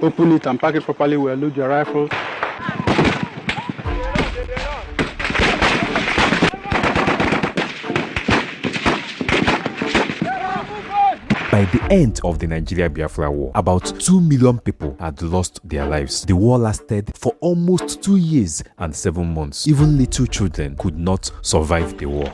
Open it and pack it properly. We'll load your rifle. By the end of the Nigeria-Biafra War, about 2 million people had lost their lives. The war lasted for almost 2 years and 7 months. Even little children could not survive the war.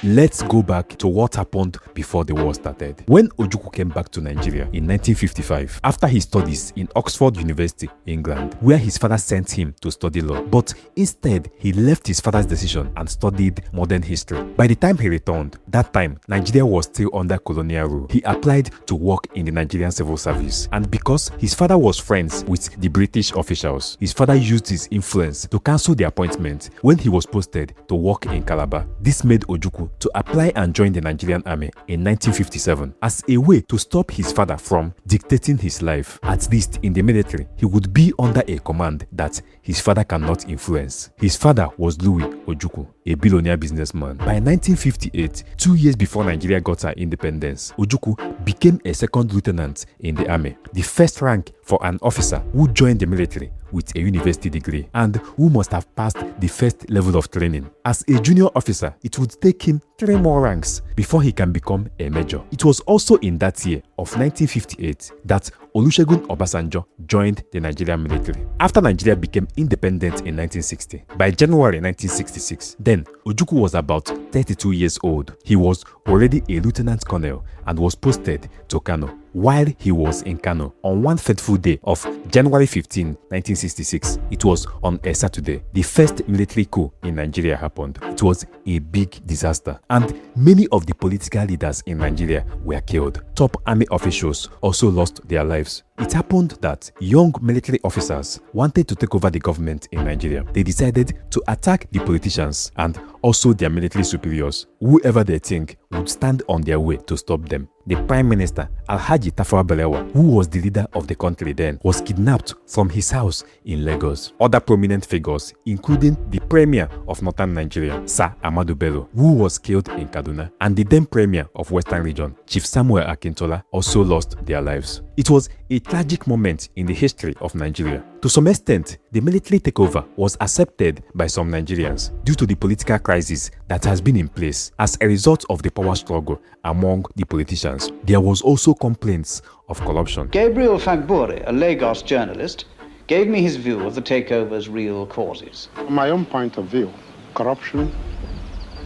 Let's go back to what happened before the war started. When Ojukwu came back to Nigeria in 1955, after his studies in Oxford University, England, where his father sent him to study law, but instead he left his father's decision and studied modern history. By the time he returned, that time Nigeria was still under colonial rule. He applied to work in the Nigerian civil service, and because his father was friends with the British officials, his father used his influence to cancel the appointment when he was posted to work in Calabar. This made Ojukwu to apply and join the Nigerian army in 1957 as a way to stop his father from dictating his life. At least in the military, he would be under a command that his father cannot influence. His father was Louis Ojukwu, a billionaire businessman. By 1958, 2 years before Nigeria got her independence, Ojukwu became a second lieutenant in the army, the first rank for an officer who joined the military with a university degree and who must have passed the first level of training. As a junior officer, it would take him 3 more ranks before he can become a major. It was also in that year of 1958 that Olusegun Obasanjo joined the Nigerian military. After Nigeria became independent in 1960, by January 1966, then Ojukwu was about 32 years old. He was already a lieutenant colonel and was posted to Kano. While he was in Kano, on one fateful day of January 15, 1966, it was on a Saturday, the first military coup in Nigeria happened. It was a big disaster, and many of the political leaders in Nigeria were killed. Top army officials also lost their lives. It happened that young military officers wanted to take over the government in Nigeria. They decided to attack the politicians and also their military superiors, whoever they think would stand on their way to stop them. The Prime Minister, Alhaji Tafawa Balewa, who was the leader of the country then, was kidnapped from his house in Lagos. Other prominent figures, including the Premier of Northern Nigeria, Sir Ahmadu Bello, who was killed in Kaduna, and the then Premier of Western Region, Chief Samuel Akintola, also lost their lives. It was a tragic moment in the history of Nigeria. To some extent, the military takeover was accepted by some Nigerians due to the political crisis that has been in place as a result of the power struggle among the politicians. There was also complaints of corruption. Gabriel Fagbore, a Lagos journalist, gave me his view of the takeover's real causes. From my own point of view, corruption,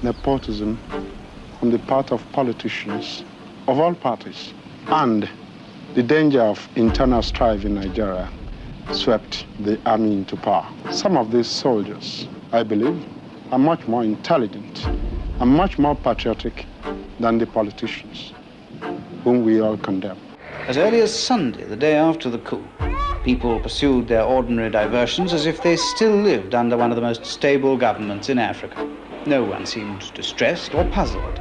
nepotism on the part of politicians of all parties, and the danger of internal strife in Nigeria swept the army into power. Some of these soldiers, I believe, are much more intelligent and much more patriotic than the politicians, whom we all condemn. As early as Sunday, the day after the coup, people pursued their ordinary diversions as if they still lived under one of the most stable governments in Africa. No one seemed distressed or puzzled.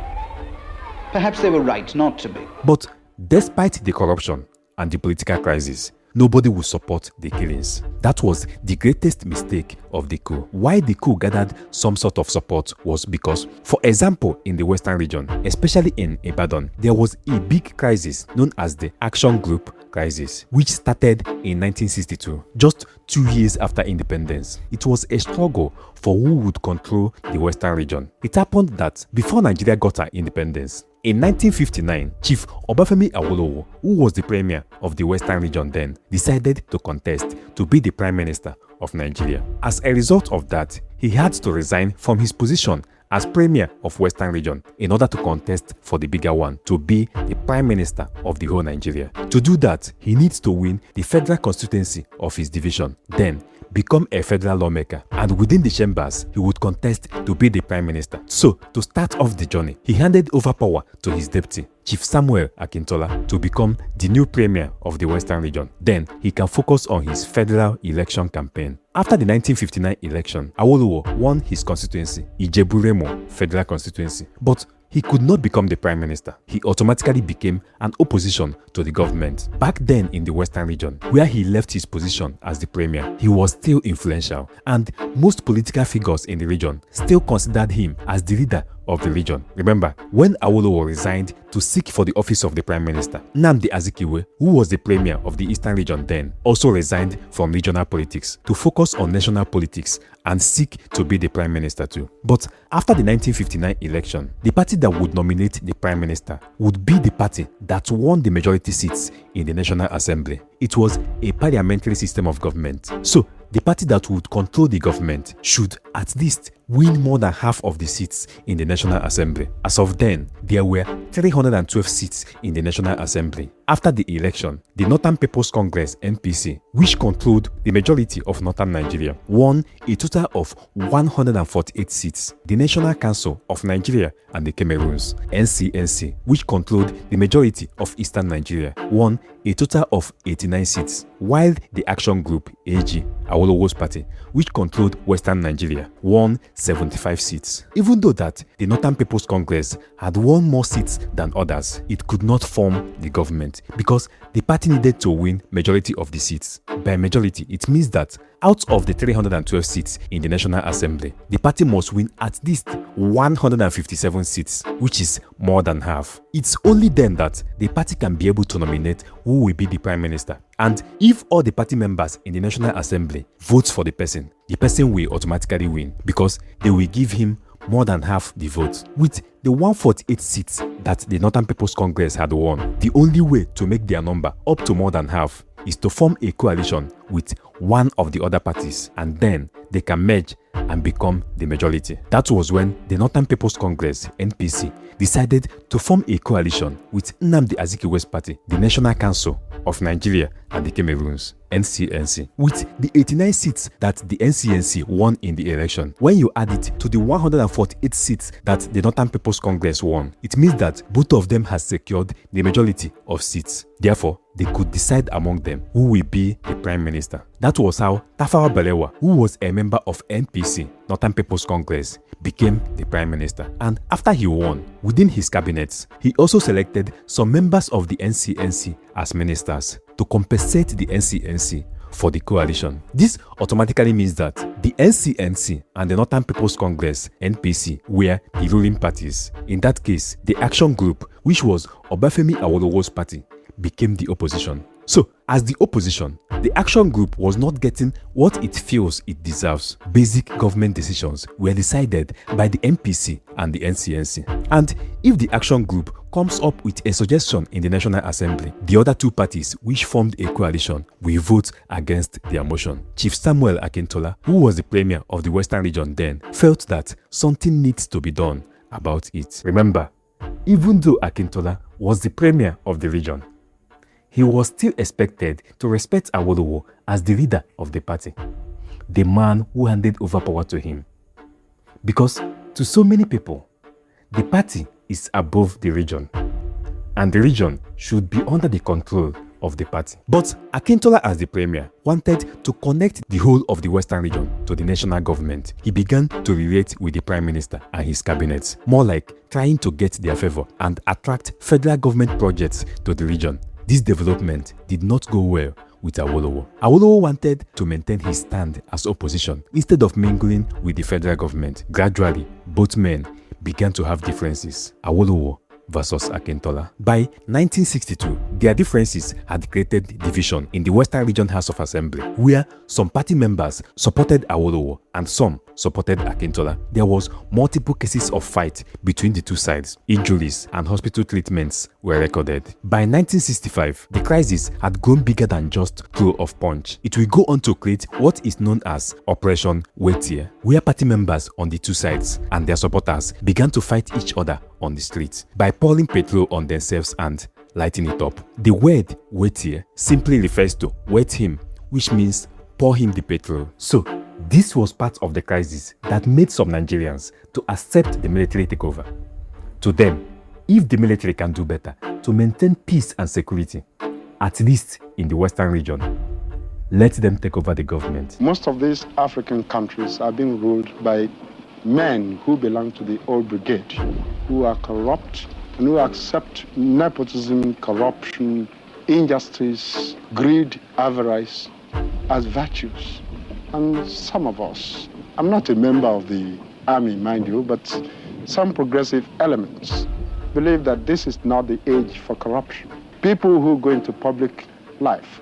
Perhaps they were right not to be. But despite the corruption and the political crisis, nobody would support the killings. That was the greatest mistake of the coup. Why the coup gathered some sort of support was because, for example, in the Western region, especially in Ibadan, there was a big crisis known as the Action Group crisis, which started in 1962, just 2 years after independence. It was a struggle for who would control the Western region. It happened that before Nigeria got her independence, in 1959, Chief Obafemi Awolowo, who was the premier of the Western region then, decided to contest to be the Prime Minister of Nigeria. As a result of that, he had to resign from his position as Premier of Western Region in order to contest for the bigger one, to be the Prime Minister of the whole Nigeria. To do that, he needs to win the federal constituency of his division, then become a federal lawmaker, and within the chambers, he would contest to be the Prime Minister. So, to start off the journey, he handed over power to his deputy, Chief Samuel Akintola, to become the new Premier of the Western Region. Then, he can focus on his federal election campaign. After the 1959 election, Awolowo won his constituency, Ijebu-Remo Federal Constituency, but he could not become the Prime Minister. He automatically became an opposition to the government. Back then in the Western region, where he left his position as the Premier, he was still influential, and most political figures in the region still considered him as the leader of the region. Remember, when Awolowo resigned to seek for the office of the Prime Minister, Nnamdi Azikiwe, who was the Premier of the Eastern region then, also resigned from regional politics to focus on national politics and seek to be the Prime Minister too. But after the 1959 election, the party that would nominate the Prime Minister would be the party that won the majority seats in the National Assembly. It was a parliamentary system of government. So, the party that would control the government should at least win more than half of the seats in the National Assembly. As of then, there were 312 seats in the National Assembly. After the election, the Northern People's Congress (NPC), which controlled the majority of northern Nigeria, won a total of 148 seats. The National Council of Nigeria and the Cameroons (NCNC), which controlled the majority of eastern Nigeria, won a total of 89 seats, while the Action Group (AG), Awolowo's party, which controlled western Nigeria, won 75 seats. Even though that the Northern People's Congress had won more seats than others, it could not form the government because the party needed to win majority of the seats. By majority, it means that out of the 312 seats in the National Assembly, the party must win at least 157 seats, which is more than half. It's only then that the party can be able to nominate who will be the Prime Minister. And if all the party members in the National Assembly vote for the person will automatically win because they will give him more than half the votes. With the 148 seats that the Northern People's Congress had won, the only way to make their number up to more than half is to form a coalition with one of the other parties, and then they can merge and become the majority. That was when the Northern People's Congress (NPC) decided to form a coalition with Nnamdi Azikiwe's party, the National Council of Nigeria and the Cameroons (NCNC). With the 89 seats that the NCNC won in the election, when you add it to the 148 seats that the Northern People's Congress won, it means that both of them has secured the majority of seats. Therefore, they could decide among them who will be the Prime Minister. That was how Tafawa Balewa, who was a member of NPC, Northern People's Congress, became the Prime Minister. And after he won, within his cabinets, he also selected some members of the NCNC as ministers to compensate the NCNC for the coalition. This automatically means that the NCNC and the Northern People's Congress (NPC) were the ruling parties. In that case, the Action Group, which was Obafemi Awolowo's party, became the opposition. So, as the opposition, the Action Group was not getting what it feels it deserves. Basic government decisions were decided by the NPC and the NCNC. And if the Action Group comes up with a suggestion in the National Assembly, the other two parties which formed a coalition will vote against their motion. Chief Samuel Akintola, who was the Premier of the Western region then, felt that something needs to be done about it. Remember, even though Akintola was the Premier of the region, he was still expected to respect Awolowo as the leader of the party, the man who handed over power to him. Because to so many people, the party is above the region, and the region should be under the control of the party. But Akintola, as the Premier, wanted to connect the whole of the Western region to the national government. He began to relate with the Prime Minister and his cabinet, more like trying to get their favor and attract federal government projects to the region. This development did not go well with Awolowo. Awolowo wanted to maintain his stand as opposition instead of mingling with the federal government. Gradually, both men began to have differences. Awolowo versus Akintola. By 1962, their differences had created division in the Western Region House of Assembly, where some party members supported Awolowo and some supported Akintola. There was multiple cases of fight between the two sides. Injuries and hospital treatments were recorded. By 1965, the crisis had grown bigger than just throw of punch. It will go on to create what is known as Operation Wetie, where party members on the two sides and their supporters began to fight each other on the streets by pouring petrol on themselves and lighting it up. The word Wetie simply refers to wet him, which means pour him the petrol. So, this was part of the crisis that made some Nigerians to accept the military takeover. To them, if the military can do better to maintain peace and security, at least in the Western region, let them take over the government. Most of these African countries are being ruled by men who belong to the old brigade, who are corrupt and who accept nepotism, corruption, injustice, greed, avarice as virtues. And some of us, I'm not a member of the army, mind you, but some progressive elements believe that this is not the age for corruption. People who go into public life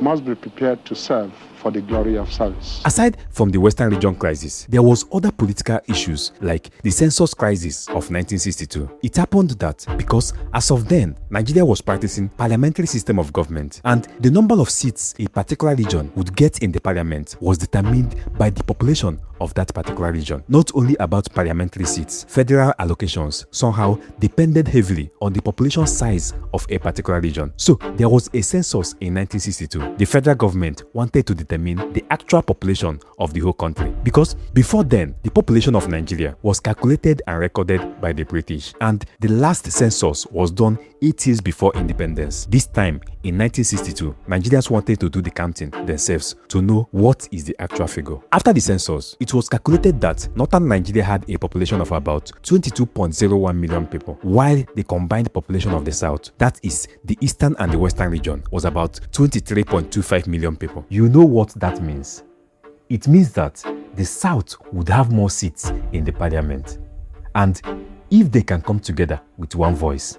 must be prepared to serve for the glory of service. Aside from the Western region crisis, there was other political issues like the census crisis of 1962. It happened that because as of then, Nigeria was practicing parliamentary system of government, and the number of seats a particular region would get in the parliament was determined by the population of that particular region. Not only about parliamentary seats, federal allocations somehow depended heavily on the population size of a particular region. So there was a census in 1962. The federal government wanted to determine the actual population of the whole country, because before then the population of Nigeria was calculated and recorded by the British, and the last census was done 8 years before independence. This time in 1962, Nigerians wanted to do the counting themselves to know what is the actual figure. After the census, it was calculated that northern Nigeria had a population of about 22.01 million people, while the combined population of the south, that is the eastern and the western region, was about 23.25 million people. You know what that means? It means that the south would have more seats in the parliament, and if they can come together with one voice,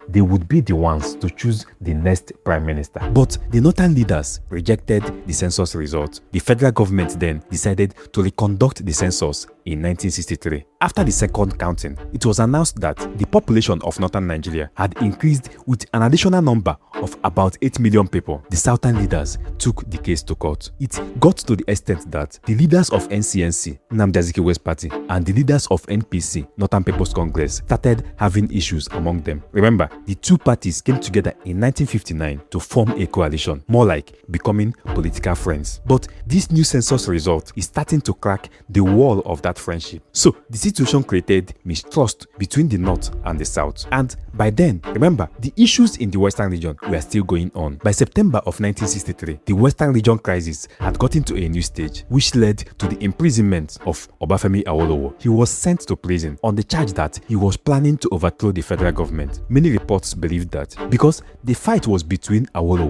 they would be the ones to choose the next prime minister. But the northern leaders rejected the census result. The federal government then decided to reconduct the census in 1963. After the second counting, it was announced that the population of northern Nigeria had increased with an additional number of about 8 million people. The southern leaders took the case to court. It got to the extent that the leaders of NCNC, Nnamdi Azikiwe's party, and the leaders of NPC, Northern People's Congress, started having issues among them. Remember, the two parties came together in 1959 to form a coalition, more like becoming political friends. But this new census result is starting to crack the wall of that friendship. So the situation created mistrust between the north and the south. And by then, remember, the issues in the western region were still going on. By September of 1963, the western region crisis had gotten to a new stage, which led to the imprisonment of Obafemi Awolowo. He was sent to prison on the charge that he was planning to overthrow the federal government. Many reports believed that because the fight was between Awolowo